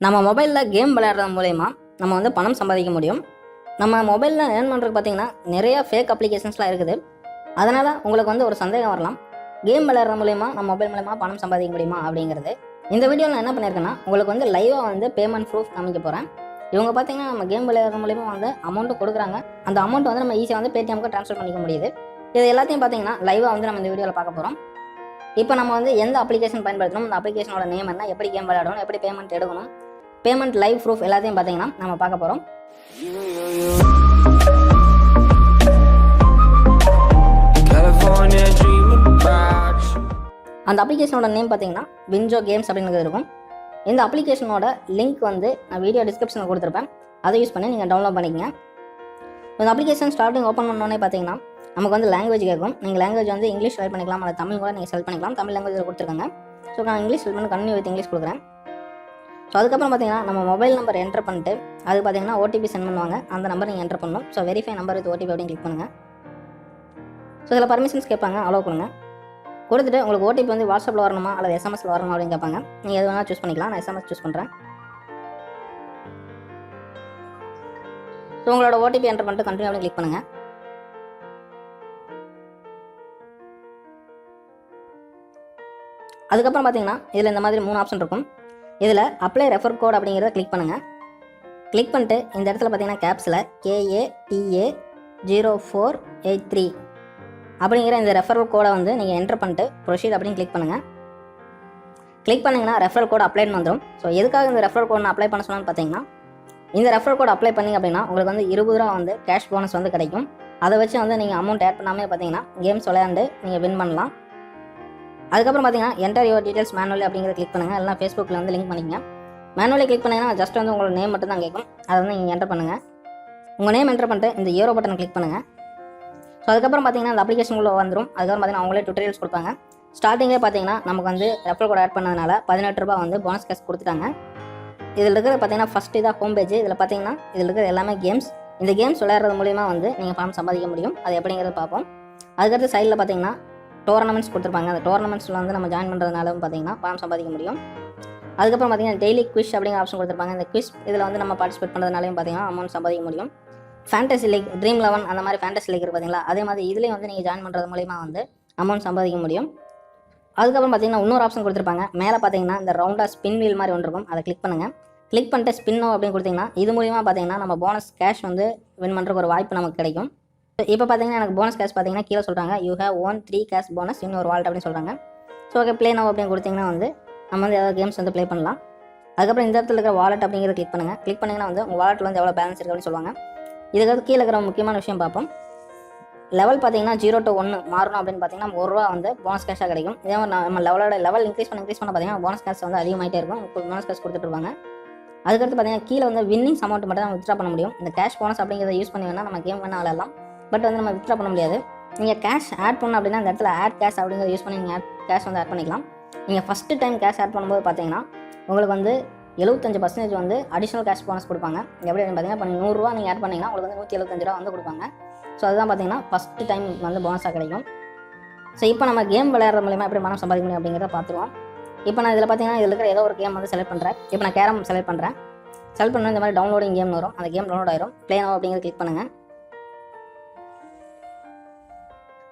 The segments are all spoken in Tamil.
நம்ம மொபைலில் கேம் விளையாடுறது மூலயமா நம்ம வந்து பணம் சம்பாதிக்க முடியும். நம்ம மொபைலில் ஏர்ன் பண்ணுறதுக்கு பார்த்திங்கன்னா நிறையா ஃபேக் அப்ளிகேஷன்ஸ்லாம் இருக்குது. அதனால் உங்களுக்கு வந்து ஒரு சந்தேகம் வரலாம், கேம் விளையாடுறது மூலயமா நம்ம மொபைல் மூலயமா பணம் சம்பாதிக்க முடியுமா அப்படிங்கிறது. இந்த வீடியோவில் நான் என்ன பண்ணியிருக்கேன்னா, உங்களுக்கு வந்து லைவாக வந்து பேமெண்ட் ப்ரூஃப் காமிக்க போகிறேன். இவங்க பார்த்திங்கன்னா நம்ம கேம் விளையாடுறது மூலயமா வந்து அமௌண்ட்டு கொடுக்குறாங்க. அந்த அமௌண்ட் வந்து நம்ம ஈஸியாக வந்து பேடிஎம்க்கு ட்ரான்ஸ்ஃபர் பண்ணிக்க முடியுது. இது எல்லாத்தையும் பார்த்திங்கன்னா லைவாக வந்து நம்ம இந்த வீடியோவில் பார்க்க போகிறோம். இப்போ நம்ம வந்து எந்த அப்ளிகேஷன் பயன்படுத்தணும், இந்த அப்ளிகேஷனோட நேம் என்ன, எப்படி கேம் விளையாடணும், எப்படி பேமெண்ட் எடுக்கணும், பேமெண்ட் லைவ் ப்ரூஃப் எல்லாத்தையும் பார்த்தீங்கன்னா நம்ம பார்க்க போகிறோம். அந்த அப்ளிகேஷனோட நேம் பார்த்தீங்கன்னா வின்ஜோ கேம்ஸ் அப்படின்னு இருக்கும். இந்த அப்ளிகேஷனோட லிங்க் வந்து நான் வீடியோ டிஸ்கிரிப்ஷனில் கொடுத்துருப்பேன். அதை யூஸ் பண்ணி நீங்கள் டவுன்லோட் பண்ணிக்கங்க. இந்த அப்ளிகேஷன் ஸ்டார்டிங் ஓப்பன் பண்ணோன்னே பார்த்தீங்கன்னா நமக்கு வந்து லாங்குவேஜ் கேட்கும். நீங்கள் லாங்குவேஜ் வந்து இங்கிலீஷ் செலக்ட் பண்ணிக்கலாம், அல்லது தமிழ் கூட நீங்கள் செலக்ட் பண்ணிக்கலாம். தமிழ் லாங்குவேஜில் கொடுத்துருக்காங்க. ஸோ நான் இங்கிலீஷ் செலக்ட் பண்ணி கண்டினியூ வித் இங்கிலீஷ் கொடுக்குறேன். ஸோ அதுக்கப்புறம் பார்த்தீங்கன்னா நம்ம மொபைல் நம்பர் என்டர் பண்ணிட்டு அது பார்த்தீங்கன்னா ஓடிபி சென்ட் பண்ணுவாங்க. அந்த நம்பர் நீங்கள் என்டர் பண்ணணும். So verify number with OTP அப்படின்னு கிளிக் பண்ணுங்கள். ஸோ இதில் பர்மிஷன்ஸ் கேட்பாங்க, அலோவ் கொடுங்க. கொடுத்துட்டு உங்களுக்கு ஓடிபி வந்து வாட்ஸ்அப்பில் வரணுமா அல்லது எஸ்எம்எஸில் வரணுமா அப்படின்னு கேட்பாங்க. நீங்கள் எது வேணால் சூஸ் பண்ணிக்கலாம். நான் எஸ்எம்எஸ் சூஸ் பண்ணுறேன். ஸோ உங்களோட ஓடிபி என்டர் பண்ணிட்டு கண்டினியூ அப்படின்னு கிளிக் பண்ணுங்கள். அதுக்கப்புறம் பார்த்தீங்கன்னா இதில் இந்த மாதிரி 3 ஆப்ஷன் இருக்கும். இதில் அப்ளை ரெஃபர் கோட் அப்படிங்கிறத கிளிக் பண்ணுங்கள். கிளிக் பண்ணிட்டு இந்த இடத்துல பார்த்தீங்கன்னா கேப்ஸில் KATA0483 அப்படிங்கிற இந்த ரெஃபரல் கோடை வந்து நீங்கள் என்டர் பண்ணிட்டு ப்ரொசீட் அப்படின்னு கிளிக் பண்ணுங்கள். கிளிக் பண்ணிங்கன்னா ரெஃபரல் கோட் அப்ளைன்னு வந்துடும். ஸோ எதுக்காக இந்த ரெஃபரல் கோட் நான் அப்ளை பண்ண சொன்னான்னு பார்த்தீங்கன்னா, இந்த ரெஃபரல் கோட் அப்ளை பண்ணிங்க அப்படின்னா உங்களுக்கு வந்து 20 ரூபா வந்து கேஷ் போனஸ் வந்து கிடைக்கும். அதை வச்சு வந்து நீங்கள் அமௌண்ட் ஆட் பண்ணாமே பார்த்தீங்கன்னா கேம்ஸ் விளையாண்டு நீங்கள் வின் பண்ணலாம். அதுக்கப்புறம் பார்த்தீங்கன்னா என்டர் யுவர் டீட்டெயில்ஸ் மேனுவலி அப்படிங்கிறத கிளிக் பண்ணுங்கள். எல்லாம் ஃபேஸ்புக்கில் வந்து லிங்க் பண்ணிக்கங்க. மேனுவலி கிளிக் பண்ணிங்கன்னா ஜஸ்ட் வந்து உங்களோட நேம் மட்டும் தான் கேட்கும். அதை வந்து நீங்கள் என்டர் பண்ணுங்கள். உங்கள் நேம் என்டர் பண்ணிட்டு இந்த ஏரோ பட்டனை கிளிக் பண்ணுங்கள். ஸோ அதுக்கப்புறம் பார்த்தீங்கன்னா அந்த அப்ளிகேஷனுக்குள்ளே வந்துடும். அதுக்கப்புறம் பார்த்தீங்கன்னா அவங்களே டுட்டோரியல்ஸ் கொடுப்பாங்க. ஸ்டார்டிங்கே பார்த்தீங்கன்னா நமக்கு வந்து ரெஃபரல் கோட் ஆட் பண்ணதுனால 18 ரூபா வந்து போனஸ் கேஷ் கொடுத்துட்டாங்க. இதில் இருக்கிறது பார்த்தீங்கன்னா ஃபஸ்ட் இதாக ஹோம் பேஜ். இதில் பார்த்தீங்கன்னா இதில் இருக்கிறது எல்லாமே கேம்ஸ். இந்த கேம்ஸ் விளையாடுறது மூலிமா வந்து நீங்கள் பணம் சம்பாதிக்க முடியும். அது எப்படிங்கிறது பார்ப்போம். அதுக்கடுத்து சைடில் பார்த்தீங்கன்னா டோர்னமெண்ட்ஸ் கொடுத்துருப்பாங்க. அந்த டோர்னமெண்ட்ஸில் வந்து நம்ம ஜாயின் பண்ணுறதுனாலும் பார்த்தீங்கன்னா பணம் சம்பாதிக்க முடியும். அதுக்கப்புறம் பார்த்தீங்கன்னா டெய்லி குவிஸ் அப்படிங்கிற ஆப்ஷன் கொடுத்துருப்பாங்க. இந்த குவிஸ் இதில் வந்து நம்ம பார்ட்டிசிபேட் பண்ணுறதுனாலையும் பார்த்தீங்கன்னா அமௌண்ட் சம்பாதிக்க முடியும். ஃபேண்டசி லீக், ட்ரீம் 11 அந்த மாதிரி ஃபேண்டசி லீக் இருக்குது பார்த்தீங்களா, அதே மாதிரி இதுலேயும் வந்து நீங்கள் ஜாயின் பண்ணுறது மூலிமா வந்து அமௌண்ட் சம்பாதிக்க முடியும். அதுக்கப்புறம் பார்த்தீங்கன்னா இன்னொரு ஆப்ஷன் கொடுத்துருப்பாங்க. மேலே பார்த்தீங்கன்னா இந்த ரவுண்டாக ஸ்பின் வீல் மாதிரி ஒன்று இருக்கும். அதை கிளிக் பண்ணுங்கள். கிளிக் பண்ணிட்டு ஸ்பின்னோ அப்படின்னு கொடுத்தீங்கன்னா இது மூலிமா பார்த்தீங்கன்னா நம்ம போனஸ் கேஷ் வந்து வின் பண்ணுறதுக்கு ஒரு வாய்ப்பு நமக்கு கிடைக்கும். இப்போ பார்த்தீங்கன்னா எனக்கு போனஸ் கேஷ் பார்த்தீங்கன்னா கீழே சொல்கிறாங்க you have won 3 cash bonus in ஒரு வால்ட் அப்படின்னு சொல்கிறாங்க. ஸோ ஓகே, ப்ளே நவ் அப்படின்னு கொடுத்தீங்கன்னா வந்து நம்ம வந்து ஏதாவது கேம்ஸ் வந்து ப்ளே பண்ணலாம். அதுக்கப்புறம் இந்த இடத்துல இருக்கிற வாலெட் அப்படிங்கிறத கிளிக் பண்ணுங்கள். கிளிக் பண்ணிங்கன்னா வந்து உங்கள் வாலெட்டில் வந்து எவ்வளோ பேலன்ஸ் இருக்குது அப்படின்னு சொல்லுவாங்க. இதுக்கு கீழே இருக்கிற முக்கியமான விஷயம் பார்ப்போம். லெவல் பார்த்தீங்கன்னா 0 to 1 மாறணும் அப்படின்னு பார்த்தீங்கன்னா 1 ரூபா வந்து போனஸ் கேஷாக கிடைக்கும். இதே மாதிரி நம்ம லெவல் இன்க்ரீஸ் பண்ண பார்த்தீங்கன்னா போனஸ் கேஷ் வந்து அதிகமாகிட்டே இருக்கும். போனஸ் கேஷ் கொடுத்துட்ருப்பாங்க. அதுக்கடுத்து பார்த்தீங்கன்னா கீழே வந்து வின்னிங்ஸ் அமௌண்ட் மட்டும் நம்ம வித்ட்ரா பண்ண முடியும். இந்த கேஷ் போனஸ் அப்படிங்கிறத யூஸ் பண்ணி வேணால் நம்ம கேம் வேணால் விளையாடலாம். பட் வந்து நம்ம வித்ட்ரா பண்ண முடியாது. நீங்கள் கேஷ் ஆட் பண்ணணும் அப்படின்னா இந்த இடத்துல ஆட் கேஷ் அப்படிங்கிறத யூஸ் பண்ணி நீங்கள் கேஷ் வந்து ஆட் பண்ணிக்கலாம். நீங்கள் ஃபஸ்ட்டு டைம் கேஷ் ஆட் பண்ணும்போது பார்த்தீங்கன்னா உங்களுக்கு வந்து 75% வந்து அடிஷனல் கேஷ் போனஸ் கொடுப்பாங்க. எப்படி பார்த்தீங்கன்னா இப்போ 100 ரூபா நீங்கள் ஆட் பண்ணிங்கன்னா உங்களுக்கு வந்து 175 ரூபா வந்து கொடுப்பாங்க. ஸோ அதுதான் பார்த்தீங்கன்னா ஃபஸ்ட்டு டைம் வந்து போனஸாக கிடைக்கும். ஸோ இப்போ நம்ம கேம் விளையாடுற மூலிமா எப்படி பணம் சம்பாதிக்க முடியும் அப்படிங்கிறத பார்த்துருவோம். இப்போ நான் இதில் பார்த்தீங்கன்னா இதில் இருக்கிற ஏதோ ஒரு கேம் வந்து செலக்ட் பண்ணுறேன். இப்போ நான் கேரம் செலக்ட் பண்ணுறேன். செலக்ட் பண்ணால் இந்த மாதிரி டவுன்லோடிங் கேம் வரும். அந்த கேம் டவுன்லோட் ஆயிரும். ப்ளே நவ் அப்படிங்கிறத கிளிக் பண்ணுங்கள்.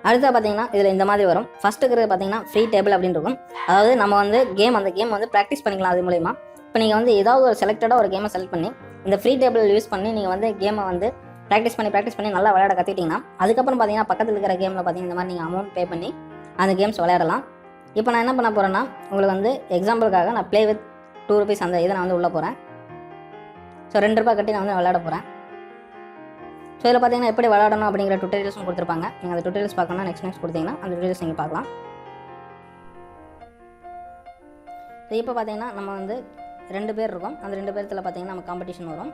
அடுத்து பார்த்தீங்கன்னா இதில் இந்த மாதிரி வரும். ஃபஸ்ட்டு இருக்கிறது பார்த்தீங்கன்னா ஃப்ரீ டேபிள் அப்படின்னு இருக்கும். அதாவது நம்ம வந்து அந்த கேம் வந்து ப்ராக்டிஸ் பண்ணிக்கலாம். அது மூலிமா இப்போ நீங்கள் வந்து ஏதாவது ஒரு செலக்டடாக ஒரு கேமை செலக்ட் பண்ணி இந்த ஃப்ரீ டேபிள் யூஸ் பண்ணி நீங்கள் வந்து கேமை வந்து ப்ராக்டிஸ் பண்ணி நல்லா விளையாட கற்றுக்கிட்டிங்கன்னா அதுக்கப்புறம் பார்த்தீங்கன்னா பக்கத்தில் இருக்கிற கேமில் பார்த்தீங்கன்னா இந்த மாதிரி நீங்கள் அமௌண்ட் பே பண்ணி அந்த கேம்ஸ் விளையாடலாம். இப்போ நான் என்ன பண்ண போகிறேன்னா உங்களுக்கு வந்து எக்ஸாம்பிளுக்காக நான் ப்ளே வித் 2 rupees அந்த இதை நான் வந்து உள்ளே போகிறேன். ஸோ 2 ரூபா கட்டி நான் வந்து விளையாட போகிறேன். ஸோ இதில் பார்த்தீங்கன்னா எப்படி விளையாடணும் அப்படிங்கிற டுட்டோரியல்ஸும் கொடுத்துருப்பாங்க. நீங்கள் அந்த டுட்டோரியல்ஸ் பார்க்கணும்னா நெக்ஸ்ட் கொடுத்தீங்கன்னா அந்த டுட்டோரியல்ஸ் நீங்கள் பார்க்கலாம். ஸோ இப்போ பார்த்தீங்கன்னா நம்ம வந்து 2 பேர் இருக்கோம். அந்த 2 பேர்த்தில் பார்த்தீங்கன்னா நம்ம காம்படிஷன் வரும்.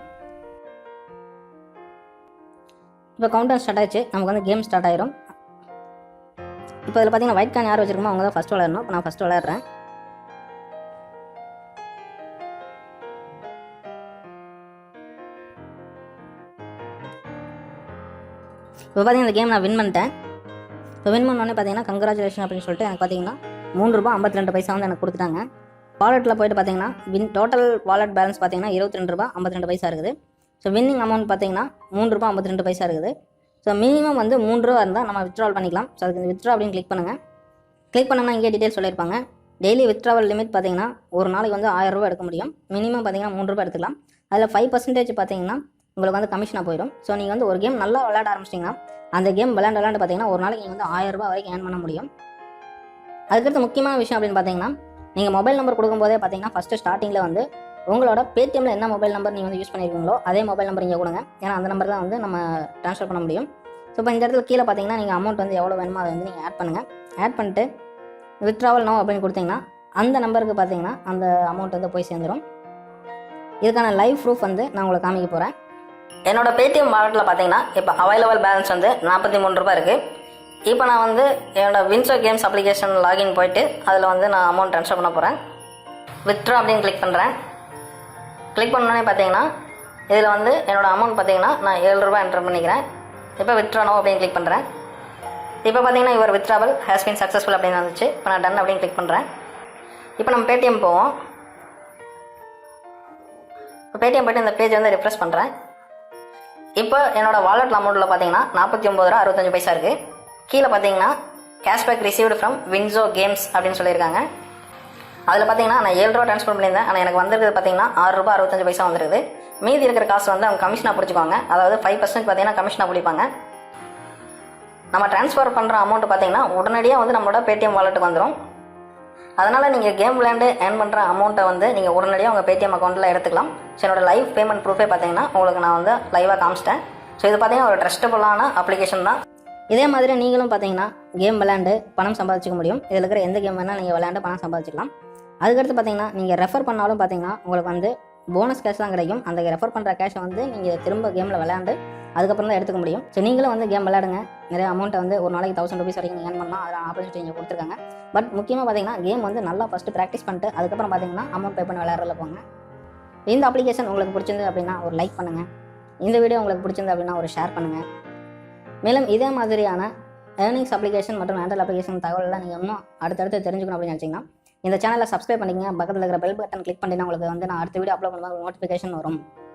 இப்போ கவுண்டர் ஸ்டார்ட் ஆயிடுச்சு. நமக்கு வந்து கேம் ஸ்டார்ட் ஆயிரும். இப்போ இதில் பார்த்தீங்கன்னா ஒயிட் கார்ன் யார் வச்சிருக்கோமோ அவங்க தான் ஃபஸ்ட்டு விளையாடணும். இப்போ நான் ஃபஸ்ட்டு விளையாடுறேன். இப்போ பார்த்தீங்கன்னா இந்த கேம் நான் வின் பண்ணிட்டேன். இப்போ வின் பண்ணோடனே பார்த்தீங்கன்னா கங்க்ராச்சுலேஷன் அப்படின்னு சொல்லிட்டு எனக்கு பார்த்தீங்கன்னா 3 ரூபா 52 பைசா வந்து எனக்கு கொடுத்துட்டாங்க. வாலெட்டில் போய்ட்டு பார்த்தீங்கன்னா டோட்டல் வாலெட் பேலன்ஸ் பார்த்தீங்கன்னா ரூ. 22.52 இருக்குது. ஸோ வின்னிங் அமௌண்ட் பார்த்தீங்கன்னா ரூ. 3.52 இருக்குது. ஸோ மினிமம் வந்து ரூ. 3 இருந்தால் நம்ம வித்ட்ராவல் பண்ணிக்கலாம். ஸோ அதுக்கு வித்ட்ரா அப்படின்னு கிளிக் பண்ணுங்கள். கிளிக் பண்ணோம்னா இங்கே டீட்டெயில் சொல்லியிருப்பாங்க. டெய்லி வித்ட்ராவல் லிமிட் பார்த்தீங்கன்னா ஒரு நாளைக்கு வந்து ரூ. 1000 எடுக்க முடியும். மினிமம் பார்த்தீங்கன்னா ரூ. 3 எடுத்துக்கலாம். அதில் 5% பார்த்தீங்கன்னா உங்களுக்கு வந்து கமிஷனாக போயிடும். ஸோ நீங்கள் வந்து ஒரு கேம் நல்லா விளையாட ஆரம்பிச்சிட்டிங்கன்னா அந்த கேம் விளையாண்டு பார்த்தீங்கன்னா ஒரு நாளைக்கு நீங்கள் வந்து ரூ. 1000 வரைக்கும் ஏர்ன் பண்ண முடியும். அதுக்கடுத்து முக்கியமான விஷயம் அப்படின்னு பார்த்தீங்கன்னா நீங்கள் மொபைல் நம்பர் கொடுக்கும்போதே பார்த்தீங்கன்னா ஃபஸ்ட்டு ஸ்டார்டிங்கில் வந்து உங்களோட பேடிஎம்மில் என்ன மொபைல் நம்பர் நீங்கள் வந்து யூஸ் பண்ணியிருக்கீங்களோ அதே மொபைல் நம்பர் இங்கே கொடுங்க. ஏன்னா அந்த நம்பர் தான் வந்து நம்ம ட்ரான்ஸ்ஃபர் பண்ண முடியும். ஸோ இப்போ இந்த இடத்துல கீழே பார்த்தீங்கன்னா நீங்கள் அமௌண்ட் வந்து எவ்வளோ வேணுமோ அதை வந்து நீங்கள் ஆட் பண்ணுங்கள். ஆட் பண்ணிட்டு வித்ட்ராவல் நோ அப்படின்னு கொடுத்தீங்கன்னா அந்த நம்பருக்கு பார்த்தீங்கன்னா அந்த அமௌண்ட் வந்து போய் சேர்ந்துடும். இதுக்கான லைவ் ப்ரூஃப் வந்து நான் உங்களுக்கு காமிக்க போகிறேன். என்னோட பேடிஎம் வாலெட்டில் பார்த்தீங்கன்னா இப்போ அவைலபிள் பேலன்ஸ் வந்து ரூ. 43 இருக்குது. இப்போ நான் வந்து என்னோட வின்சோ கேம்ஸ் அப்ளிகேஷன் லாகின் போயிட்டு அதில் வந்து நான் அமௌண்ட் ட்ரான்ஸ்ஃபர் பண்ண போகிறேன். வித்ட்ரா அப்படின்னு கிளிக் பண்ணுறேன். கிளிக் பண்ணோன்னே பார்த்தீங்கன்னா இதில் வந்து என்னோடய அமௌண்ட் பார்த்தீங்கன்னா நான் ரூ. 7 என்டர் பண்ணிக்கிறேன். இப்போ வித்ட்ரா நோ அப்படின்னு கிளிக் பண்ணுறேன். இப்போ பார்த்தீங்கன்னா your withdrawal has been successful அப்படின்னு வந்துச்சு. இப்போ நான் டன் அப்படின்னு கிளிக் பண்ணுறேன். இப்போ நம்ம பேடிஎம் போவோம். இப்போ பேடிஎம் போய்ட்டு இந்த பேஜ் வந்து ரிஃப்ரெஷ் பண்ணுறேன். இப்போ என்னோடய வாலெட் அமௌண்ட்டில் பார்த்தீங்கன்னா ரூ. 49.65 இருக்குது. கீழே பார்த்தீங்கன்னா cashback received from Winzo games அப்படின்னு சொல்லியிருக்காங்க. அதில் பார்த்தீங்கன்னா நான் ரூ. 7 ட்ரான்ஸ்ஃபர் பண்ணியிருந்தேன். ஆனால் எனக்கு வந்திருக்கிறது பார்த்தீங்கன்னா ரூ. 6.65 வந்துருக்குது. மீதி இருக்கிற காசு வந்து அவங்க கமிஷனாக பிடிச்சிக்குவாங்க. அதாவது 5% பார்த்தீங்கன்னா கமிஷனாக பிடிப்பாங்க. நம்ம ட்ரான்ஸ்ஃபர் பண்ணுற அமௌண்ட் பார்த்தீங்கன்னா உடனடியாக வந்து நம்மளோட பேடிஎம் வாலெட்டுக்கு வந்துடும். அதனால் நீங்கள் கேம் விளையாண்டு ஏர்ன் பண்ணுற அமௌண்ட்டை வந்து நீங்கள் உடனடியாக உங்கள் பேடிஎம் அக்கௌண்ட்டில் எடுத்துக்கலாம். ஸோ என்னோட லைவ் பேமெண்ட் ப்ரூஃபே பார்த்தீங்கன்னா உங்களுக்கு நான் வந்து லைவாக காமிச்சிட்டேன். ஸோ இது பார்த்தீங்கன்னா ஒரு ட்ரஸ்டபுளான அப்ளிகேஷன் தான். இதே மாதிரி நீங்களும் பார்த்தீங்கன்னா கேம் விளையாண்டு பணம் சம்பாதிச்சிக்க முடியும். இதில் இருக்கிற எந்த கேம் வேணால் நீங்கள் விளையாண்டு பணம் சம்பாதிச்சிக்கலாம். அதுக்கடுத்து பார்த்தீங்கன்னா நீங்கள் ரெஃபர் பண்ணாலும் பார்த்தீங்கன்னா உங்களுக்கு வந்து போனஸ் கேஷ் தான் கிடைக்கும். அந்த ரெஃபர் பண்ணுற கேஷை வந்து நீங்கள் திரும்ப கேமில் விளையாண்டு அதுக்கப்புறம் தான் எடுத்துக்க முடியும். ஸோ நீங்களும் வந்து கேம் விளையாடுங்க. நிறைய அமௌண்ட்டை வந்து ஒரு நாளைக்கு ₹1000 வரைக்கும் நீங்கள் ஏர்ன் பண்ணலாம். அதில் ஆப்பர்ச்சுனிட்டி இங்கே கொடுத்துருக்காங்க. பட் முக்கியமாக பார்த்தீங்கன்னா கேம் வந்து நல்லா ஃபஸ்ட்டு ப்ராக்டிஸ் பண்ணிட்டு அதுக்கப்புறம் பார்த்தீங்கன்னா அமௌண்ட் பே பண்ணி விளையாடுறதுல போங்க. இந்த அப்ளிகேஷன் உங்களுக்கு பிடிச்சிருந்து அப்படின்னா ஒரு லைக் பண்ணுங்கள். இந்த வீடியோ உங்களுக்கு பிடிச்சிருந்து அப்படின்னா ஒரு ஷேர் பண்ணுங்கள். மேலும் இதே மாதிரியான ஏர்னிங்ஸ் அப்ளிகேஷன் மற்றும் ஆண்ட்ராய்ட் அப்ளிகேஷன் தகவலெல்லாம் நீங்கள் இன்னும் அடுத்தடுத்து தெரிஞ்சுக்கணும் அப்படின்னு நினச்சிங்கன்னா இந்த சேனலை சப்ஸ்கிரைப் பண்ணிக்கங்க. பக்கத்தில் இருக்கிற பெல் பட்டன் கிளிக் பண்ணினா உங்களுக்கு வந்து நான் அடுத்த வீடியோ அப்லோட் பண்ணும்போது நோட்டிஃபிகேஷன் வரும்.